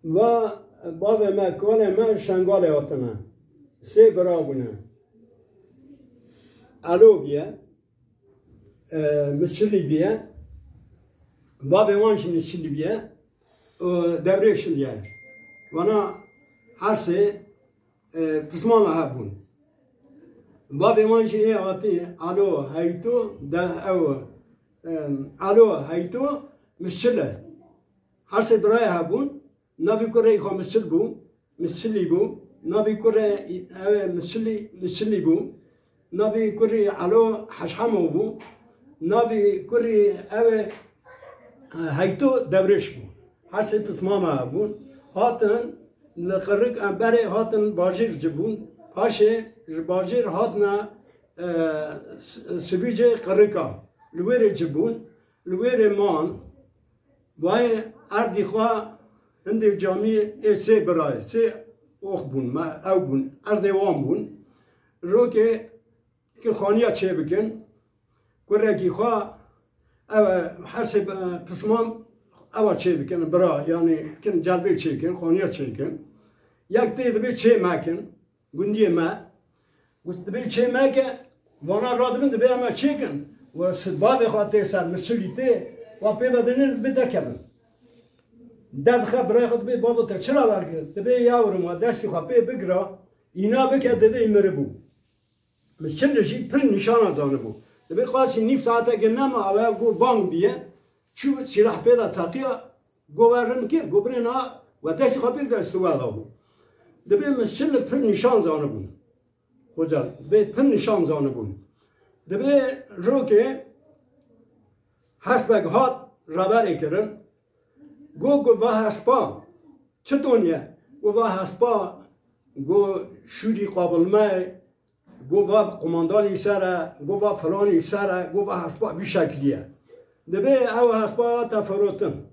و باب مکان من شنگال هاتنه سه برابونه الو بیه مسلی بیه باب وانش مسلی بیه دورش بیه وانا هر سه قسمان هبون باب وانش ایه آتی الو هیتو او الو هیتو مسله هر سه برای هبون نبی کره ایخا مسلی بو نبی کره مسلی بو نبی کره علو حشحمو بو نبی کره هیتو دورش بو هر سه پسماما بون هاتن لقرق بره هاتن باجر جبون پاشه باجر هاتنا سبیجه قرقا لویر جبون لویر مان وای اردی خواه هندی جامعه سه برای سه اوخ بون ما او بون اردوان بون رو که خانیه چه بکن گرگی خواه او هر سه پسمان او چه بکن برای یعنی کن جلبه چه کن خانیه چه کن یک دیده چه مکن گندی ما گفت به چه مکن وانا رادمن دبی اما چه کن و صدباب خاطر سر مسلیته و پیودنین بدکن داد خبره خود به بابا تا چرا برگرد دبی یاورم و دستی خواه پی بگرا اینا بکه دده ایمره بو مثل نشی پر نشان ازانه بو دبی خواهی نیف ساعته که نما اوه گو بانگ بیه چو سلاح پیدا تاقیه گوورن کر گوبرین ها و دستی خواه بگرد استواده بو دبی مثل پر نشان زانه بو خوجا دبی پر نشان زانه بو دبی رو که حسبک هات رابره کرن گو و هسپا چطوریه گو و هسپا گو شوری قابل مای گو و قماندانی سره گو و فلانی سره گو و هسپا بی شکلیه دبی او هسپا تفروتن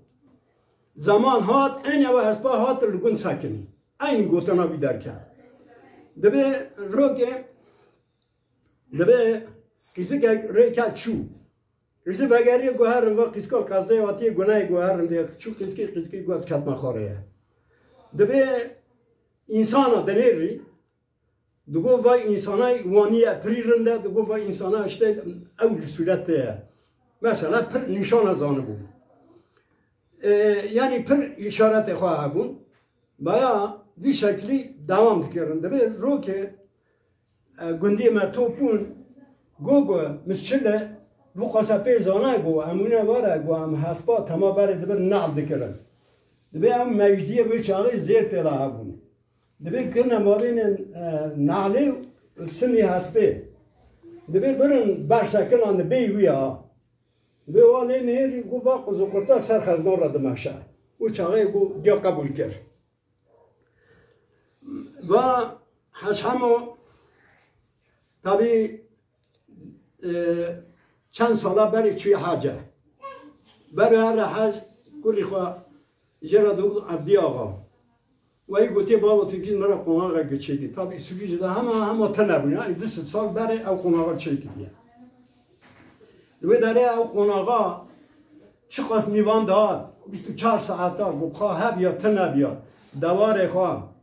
زمان هات این او هسپا هات لگون سکنی این گوتنا بی درکن دبی رو که دبی کسی که ریکت چو کسی بگری گوهرم و قسکال قصده آتی گناه گوهرم دیگه چو قسکی گوز کتما خوره دبی انسان ها دنیری دگو وای انسان های وانیه پریرنده دگو وای انسان ها اشته اول صورت ده مثلا پر نشان از آنه بود یعنی پر اشارت خواه بون بایا وی شکلی دوام دکرن دبی رو که گندی ما توپون گو مسچله و خاصه پیزانه گو همونه واره گو هم حسبا تمام بره دبر نعل دکرن دبی هم مجدیه به چاقی زیر تیلا هبون دبی کرنه مابین نعلی سمی حسبه دبی برن برشکن آن بی ویا دبی وانه مهری گو واقع زکرتا سر خزنان را دمشه و چاقی گو جا قبول کرد و حشمو طبی چند ساله برای چی حاجه برای هر حاج کلی خواه جرا دو عبدی آقا و ای گوتی بابا تکیز مرا قناغا گچیدی تابی سوکی جدا همه تنبونی این 2 سال برای او قناغا چیدی دوی داره او قناغا چی خواست میوان داد 24 ساعت دار گو خواه بیا تنه بیا دوار خواه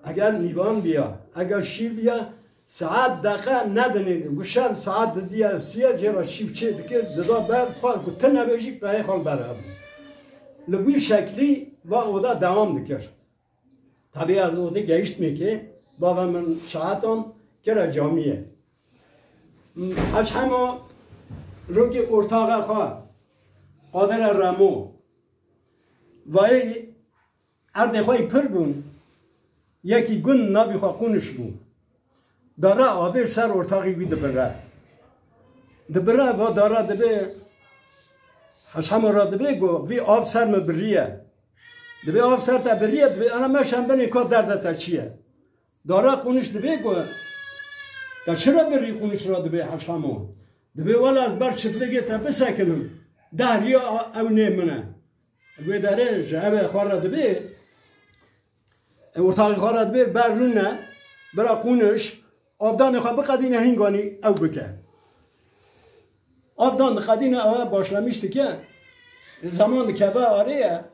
اگر میوان بیا اگر شیر بیا ساعت دقیقه ندنید گوشم ساعت دیگه سیاه جرا شیف چه دکر دادا بر خال گفت نبیشی برای خال برام لبی شکلی و اودا دوام دکر طبیعی از اوده گشت میکه بابا من ساعتان کرا جامعه هش همه رو که ارتاق خواه قادر رمو و ای ارد خواهی پر بون یکی گن نبی خواه قونش بون داره آویر سر ارتاقی بی دبره و داره دبه هش همه را دبه گو وی آف سر مبریه دبه آف سر تا بریه دبه انا مشم بنی که درده تا چیه داره قونش دبه گو تا چرا بری قونش را دبه هش همه دبه والا از بر شفلگی تا بسکنم دهری او نیمنه دبه داره جهبه خواه را دبه ارتاقی خواه را دبه بر رونه برا قونش آفدان خواه بقدینه هنگانی او بکه آفدان قدینه او باشلمیشتی که زمان که آره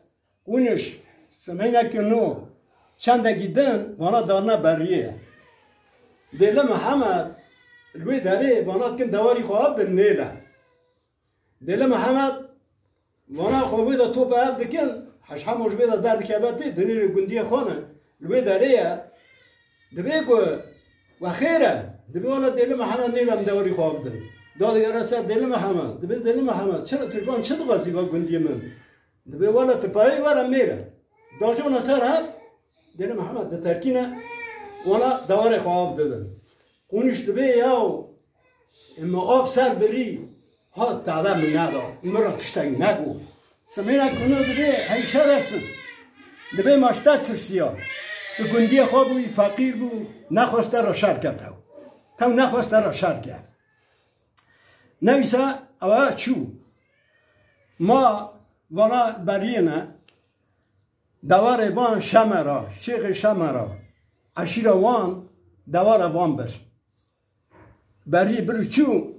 قونش سمعنا کنو چند گیدن وانا دارنا بریه دل محمد الوی داره وانا کن دواری خواب دن نیله دل محمد وانا خوابی دا توپ هف دکن حش هموش بیدا درد که باتی دنیر گندی خانه الوی داره دبی که و خیره دبی والا دل محمد نیلم دواری خواب دن دادگر است دل محمد دبی دل محمد چرا ترکان چه دو غازی و گندی من دبی والا تپایی ورم میره داجون اثر هف دل محمد ده ترکینه وانا دواری خواب دادن اونش دبی یاو اما آب سر بری ها تعدام من نداد مرا تشتگ نگو سمینا کنو دبی هی شرفسز دبی ماشتا ترسیا به گندی خواب بوی فقیر بو نخواسته را شرکت هاو تو نخواسته را شرکت نویسا اوه چو ما وانا برینه دوار وان شمرا شیخ شمرا عشیر وان دوار وان بر بری برو چو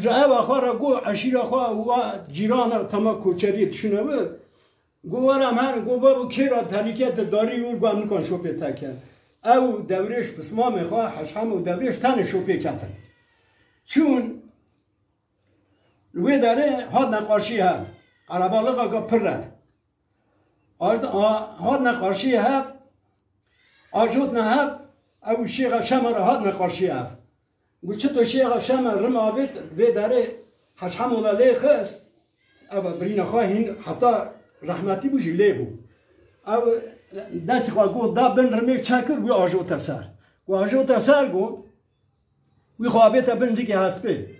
جهه خواه را گو عشیر خواه و جیران تما کوچری تشونه بر گو ورم هر گو بابو کی را تلیکت داری اور گو هم نکن شوپی تکن او دورش بسمام خواه حشم و دورش تن شوپی کتن چون روی داره هاد نقاشی هست عربالغا گا پره هاد نقاشی هست آجود نه هست او شیخ شمر هاد نقاشی هست گو چطور شیخ شمر رم آوید وی داره حشم و لی خست او برین خواهین حتی رحمتی بوشی لی بو او دستی خواه گو دا بن رمی چکر گو آجود تسر گو آجود تسر گو وی خواهیتا بنزی که هست بی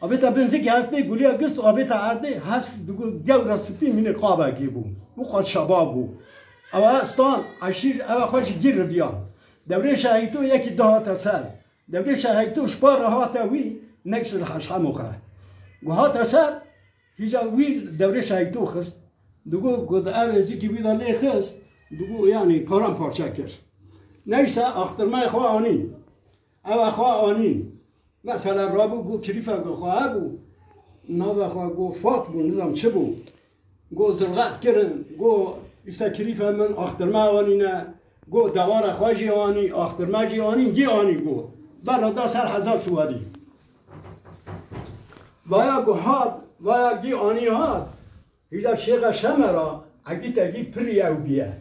آویتا بنزی که هست بی گولی اگست آویتا عرده هست دو گو رسپی مینه قابه گی بو و خواهد شباب بو او استان عشیر او خواهش گیر رویان دوره شهیتو یکی ده هاتا سر دوره شهیتو شپار هاتا وی نکس الحش همو خواه گو هاتا سر هیجا وی دوره شهیتو خست دوگو گود اوزی که بیدا لی خست دوگو یعنی پارم پارچه کرد نوشته اخترمه خواه آنین او خواه آنین مثلا رابو گو کریفه گو خواه بو ناو خواه گو فات بو نظام چه بو گو زلغت کرن گو اشتا کریفه من اخترمه آنینه گو دوار خواه جی آنی اخترمه جی آنین گی آنی گو برادا سر هزار سواری وایا گو هاد وایا گی آنی هاد هیچا شیخ شمرا اگی تاگی پری او بیه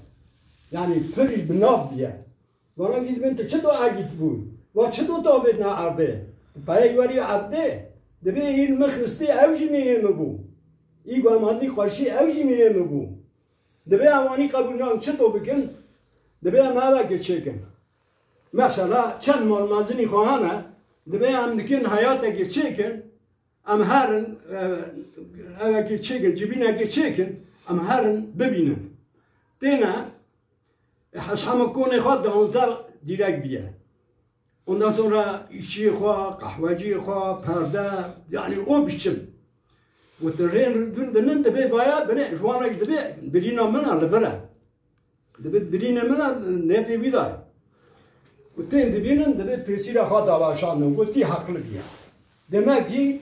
یعنی پری بناف بیه وانا گید بنت چه دو اگیت بود و چه دو تاوید نه عرده بایی وری عرده دبی این مخستی اوجی مینه مگو ای گوامدی خوشی اوجی مینه مگو دبی اوانی قبول نام چه دو بکن دبی هم اوه گچه کن مثلا چند مال مزنی خواهانه دبی هم دکن حیات گچه کن ام هرن اوه گچه کن جبینه گچه کن ام هرن ببینن دینه حس همه کنه خواد 12 دیرک بیه ondan sonra işçi خواه قهوه‌جی خواه پرده یعنی او بیشتر و ترین دون دنن دبی ویا بنه جوانا دبی برینا منا لبره دبی برینا منا نفی ویدای و تین دبینن دبی پرسیره خواه داواشانه و تی حقلی بیه demek ki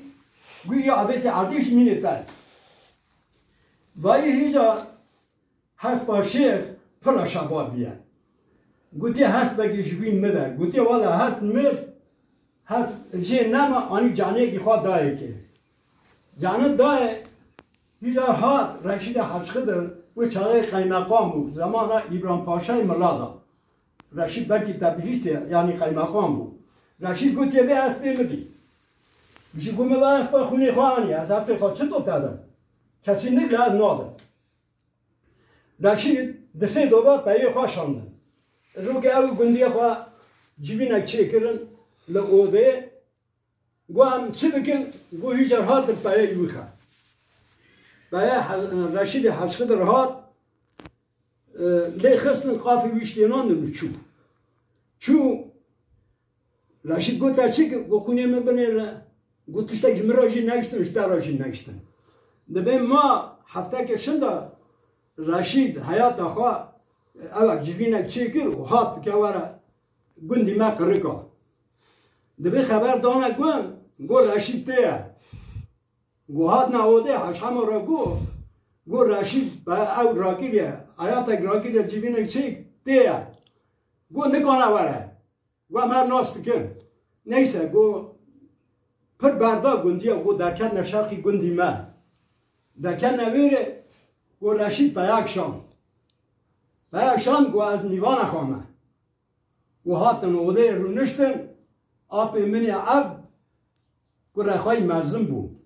güya aveti ateş minneter vay hica hasba şeyh pıra şababiye گوتی هست بگی جوین مده گوتی والا هست مر هست جه نما آنی جانه کی خواه دایه که جانه دایه هیچ هات رشید حشقدر و چاقه قیمقام بود زمان ایبران پاشای ملادا رشید بلکی تبهیسته یعنی قیمقام بود رشید گوتی وی هست بیمدی بشی گومه و هست با خونی خواهانی از هفته خواه چه دو تدم کسی نگل از نادم رشید دسته دوبار پیه خواه شاندن رو که او گندی خواه جیبینک چه کرن لغوده گو هم چه بکن گو هیچ هات در پایه یوی خواه پایه رشید حشقه در هات لی خستن قافی ویشتینان در چو رشید گو تا چه گو خونی من بنیر گو تشتک مراجی نگشتن اشتراجی نگشتن دبه ما هفته که شنده رشید حیات خواه اوک جوینک چه کر و هات که واره گندی ما کرکا دبی خبر دانه گو رشید تیه گو هات نهوده حش همه را گو گو رشید با او راگیریه آیات راگیریه جیبینه چی دیه گو نکنه وره گو همه ناست کن نیسه گو پر بردا گندیه گو درکت نشرقی گندی ما درکت نویره گو رشید با یک شان گو از نیوان خوامه گو هاتن اوده رو نشتن آپ منی عفت گو رخوای مزم بود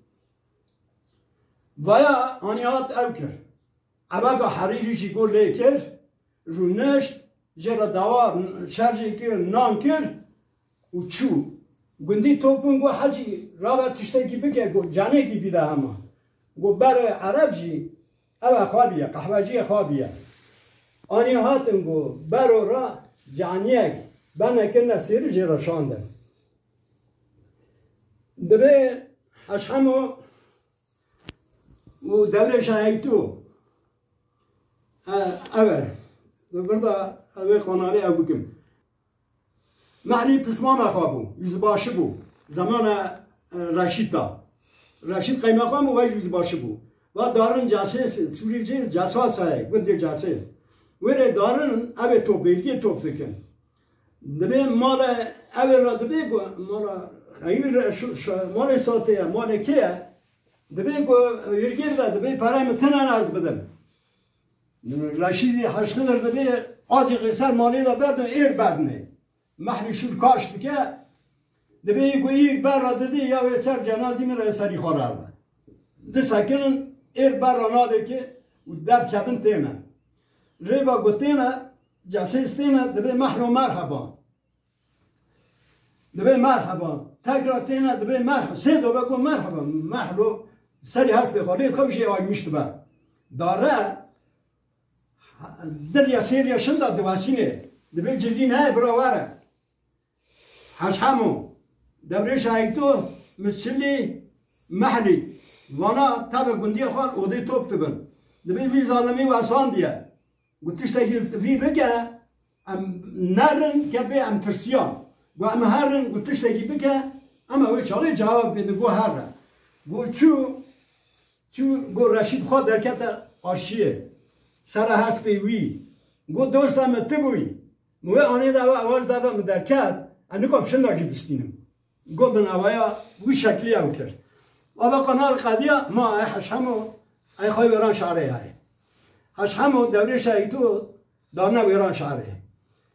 ویا آنیات او کرد اوگا حریریشی گو لیکر رو نشت جرا دوار شرجی کرد نان کرد و چو گندی توپون گو حجی رابط تشتکی بگه گو جانه کی دیده همه گو بر عرب جی او خوابیه قهوه جی خوابیه آنی هاتن گو برو را جانیک بنا کنه سیر جرا شاندن دبه اشحمو و دوره شاهیتو اوه بردا اوه قناره او بکم معنی پسما مخوابو یوزباشه بو زمان رشید دا رشید قیمقام و یوزباشه بو و دارن جاسس سوری جیز جاساس های گنده جاسس وره دارن اوه توپ بیلگی توپ دکن دبه مال اوه را دبه مال خیلی مال ساته مال کیه دبی کو ورگیر ده دبی پرای متنن از بدم رشیدی حشقه در دبی آجی قیصر مالی دا بردن ایر بدنه محلی شور کاش بکه دبی کو ایر بر را دادی یا ویسر جنازی می را سری خواره ده ده سکنن ایر بر را ناده که و دب کبن تینه ریوا گو تینه جلسه تینه دبی محلو مرحبا دبی مرحبا تکرار تینه دبی مرحبا سه دو بگو مرحبا محلو سری هست بخوری خوشی آی میشت با داره در یا سیر یا شنده دواسینه دبی جدی نه براوره حشمو دبرش ایتو مسلی محلی وانا تاب گندی خال اوده توپ تبن دبی وی ظالمی و آسان دیه گوتش تگیر وی بگه ام نرن که به ام ترسیان و ام هرن گوتش تگی بگه اما وی چاله جواب بده گو هرن گو چو گو رشید خواه درکت آشیه سر هست پی وی گو دوستم تبوی موی آنه دوا آواز دوا مدرکت انکم شنگی بستینم گو بن اوایا وی شکلی او کرد و با قنال قدیا ما ای حشمو ای خواه ویران شعره های حشمو دوره شهیدو دارنه ویران شعره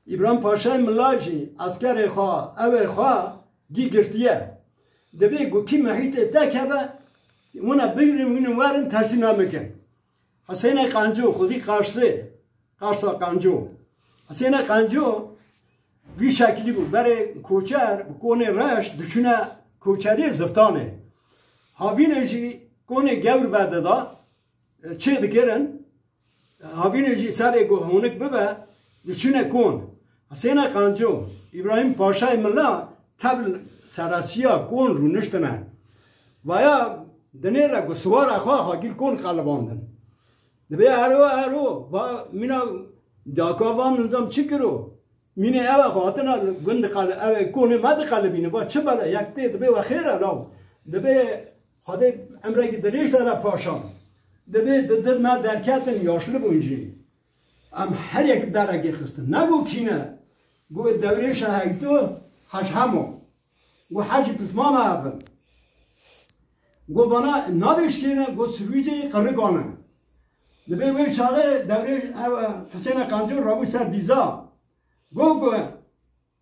ابراهیم پاشای ملاجی اسکر خواه او خواه گی گرتیه دبی گو کی محیط دکه اونا بگیریم اینو وارن ترسیم نمیکن حسین قنجو خودی قارسا قنجو حسین قنجو وی شکلی بود برای کوچر کونه رشت دشونه کوچری زفتانه هاوینجی کونه گور وده دا چه دکرن هاوینجی سر گو هونک ببه دشونه کون حسین قنجو ابراهیم پاشای ملا تبل سراسیا کون رو نشتنه ویا دنه را گو سوار خواه گیل کون قلباندن دبی هرو و مینا داکاوان نظام چی کرو مینه اوه خواهتنا گند قلب اوه کونه مد قلبینه و چه بله یک ده دبی و خیره لاو دبی خواهده امرگی دریش داره پاشان دبی دد ما درکتن یاشلی بونجی ام هر یک درگی خستن نگو کینه گو دوره شهیدو حش همو گو حجی پسما محفل گو وانا نابش کنه گو سرویجه قرقانه دبی وی چاقه دوره حسین قنجور رابو سر دیزا گو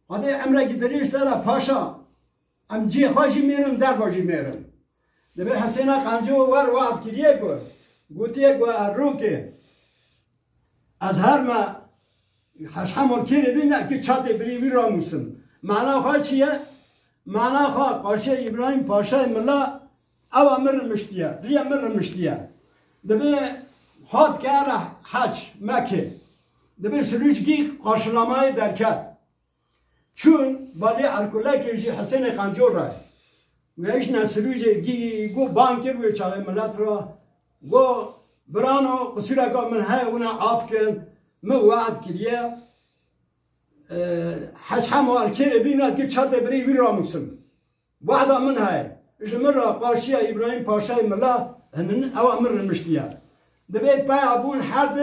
خواهده امرگی دریش داره پاشا ام جی خواهی میرم در واجی میرم دبی حسین قنجور ور وعد کریه گوتیه گو رو که از هر ما حشمال کره بینه که چاته بریوی را موسم معنا خواه چیه؟ معنا خواه قاشه ابراهیم پاشای ملا او امر مشتیه ری امر مشتیه دبی هات که اره حج مکه دبی سروش گی قاشنامه درکت چون بالی ارکوله کشی حسین قنجور رای ویش نسروش گی گو بانکر وی چاقه ملت را گو برانو قصیره که من های اونا عاف کن من وعد کریه حج هموال کره بیند که چاته بری وی را مسلم وعدا من های اجمر را قاشیه ابراهیم پاشای ملا هنن او امر مشتیه دبی پای ابون حد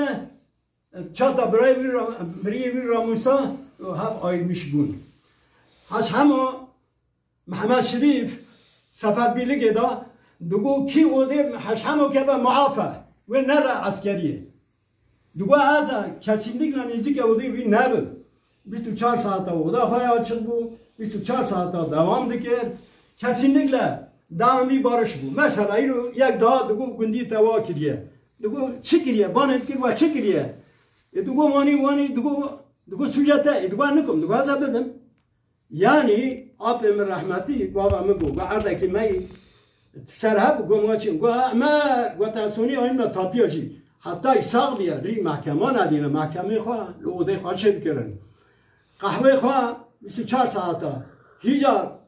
چتا برای بری راموسا و هم آید میش بون هش همو محمد شریف سفر بیلگه دا دگو کی اوده هش همو که به معافه و نره عسکریه دگو از کسی نگلا نیزی که اوده وی نبود 24 ساعت اوده خواهی آچق بود 24 ساعت دوام دکر کسی نگلا دامی بارش بود مثلا ایرو یک دا دگو گندی توا کریه دگو چی کریه باند کر و چی کریه دگو وانی دگو سوجته دگو نکم دگو از بدم یعنی آب من رحمتی بابا مگو و عرضه که می سرهب گم وچیم گو ما گو تاسونی آیم نا تاپیاشی حتی ساق بیا ری محکمه ندینه محکمه خواه لوده خواه چه بکرن قهوه خواه 24 ساعته هیجا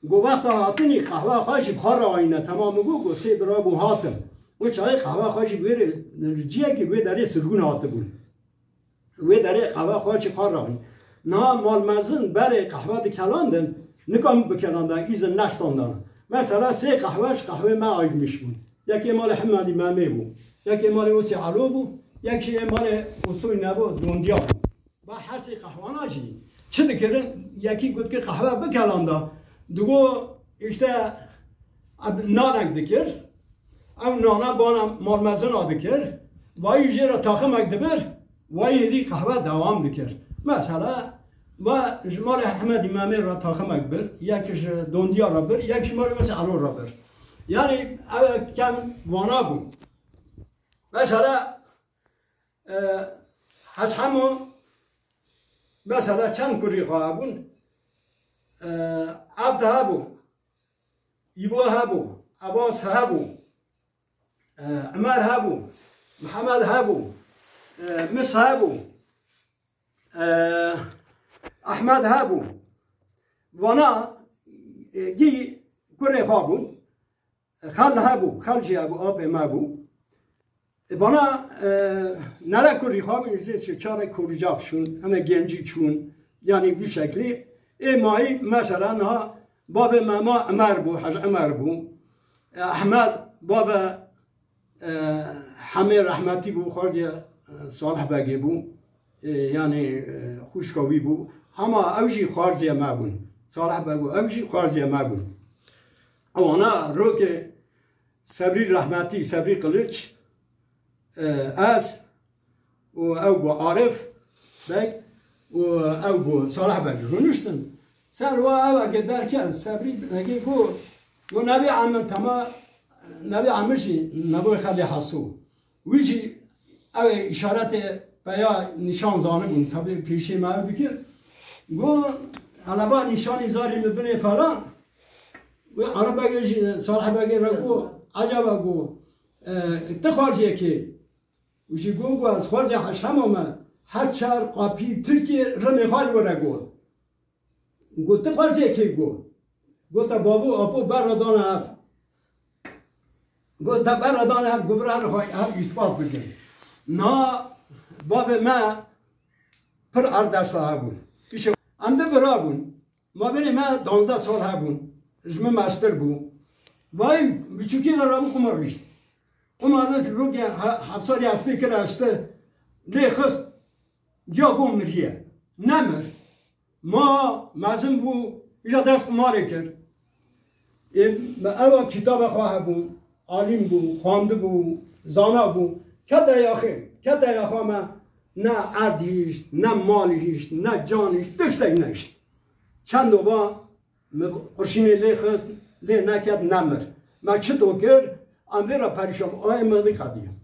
گو وقت هاتنی قهوه خواهشی بخار آینه تمام گو سه برا گو هاتم و چای قهوه خواهشی بویر جیه که بویر داره سرگون هاته بود بویر داره قهوه خواهشی خار آینه نه مال مزن برای قهوه دی کلاندن نکام بکلاندن ایزن نشتاندن مثلا سه قهوه ما آید میش بود یکی مال حمادی مامه بود یکی مال اوسی علو بود یکی مال اوسوی نبو دوندیا بود با هر سه قهوه ناشی چه دکرن یکی گفت که قهوه بکلانده دگو işte نانک دکر او نانا بانا مال مزن آدکر وای جیرا تاخم اکدبر وای دی قهوه دوام دکر مثلا و جمال احمد امامی را تاخم اکبر یکیش دوندیا را بر یکیش مال واسه علو را بر یعنی کم وانا بود مثلا از همون مثلا چند کری خواه بون افده هبو ایبو هبو عباس هبو عمر هبو محمد هبو مس هبو احمد هبو وانا گی کره خوابون خل هبو خلجی هبو آب مبو وانا نره کری خوابون ازیست چاره کری جافشون همه گنجی چون یعنی بی شکلی ای ماهی مثلا ها باب ماما عمر بو حج عمر بو احمد باب همه رحمتی بو خارج صالح بگی بو یعنی خوشکاوی بو همه اوجی خارجی ما بون صالح بگو اوجی خارجی ما بون اوانا رو که صبری رحمتی صبری قلچ از و او بو عارف بگ و او بو صالح بگی رونشتن سر و او اگه درکن صبری بگی گو نبی عمل تما نبی عمشی نبوی خیلی حسو ویجی او اشارت بیا نشان زانه بون طبعی پیشی ما بکر گو علبا نشانی زاری مبنی فلان و عرب بگی صالح بگی را گو عجبا گو تخارجیه که ویجی گو از خارج حشم آمد هر چهار قاپی ترکی رمی خال بره گو تخارجیه که گو تا بابو آپو برادان هف گو تا برادان هف گو برای هف اثبات بکن نا باب ما پر اردش ها بون امده برا بون ما بینی ما 12 سال ها بون جمع مستر بون وای بچوکی را بو کمار ریست کمار ریست رو که 7 سالی اسپی کرده استه لیخست جا گم مریه نمر ما مزم بو ایجا دست کماره کرد اوا کتاب خواه بون عالم بو خوانده بو زانا بو کده یاخه ما نه عدیشت نه مالیشت نه جانیشت دشتگ نشت چند با قرشینی لیخست لی نکد نمر ما چه تو کرد امده را پریشم آی مغدی خدیم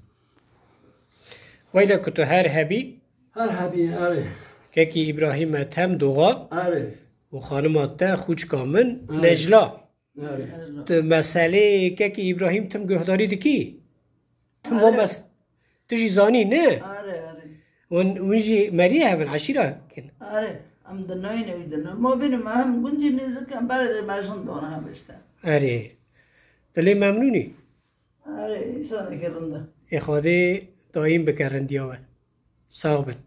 ویلا کتو هر هبی آره که ابراهیم تم دوغا آره و خانمات تا خوچ کامن نجلا آره تو مسئله که ابراهیم تم گهداری دکی تم با بس تجي زاني نه آره ونجي مريها من عشيرة كن آره ام دنوی نویدن ما بینم هم گنجی نیزکم برای ماشین دانه هم بشتن أري دلي ممنوني آره ایسانه کرنده إخوادي دايم بكرن ديوان صابن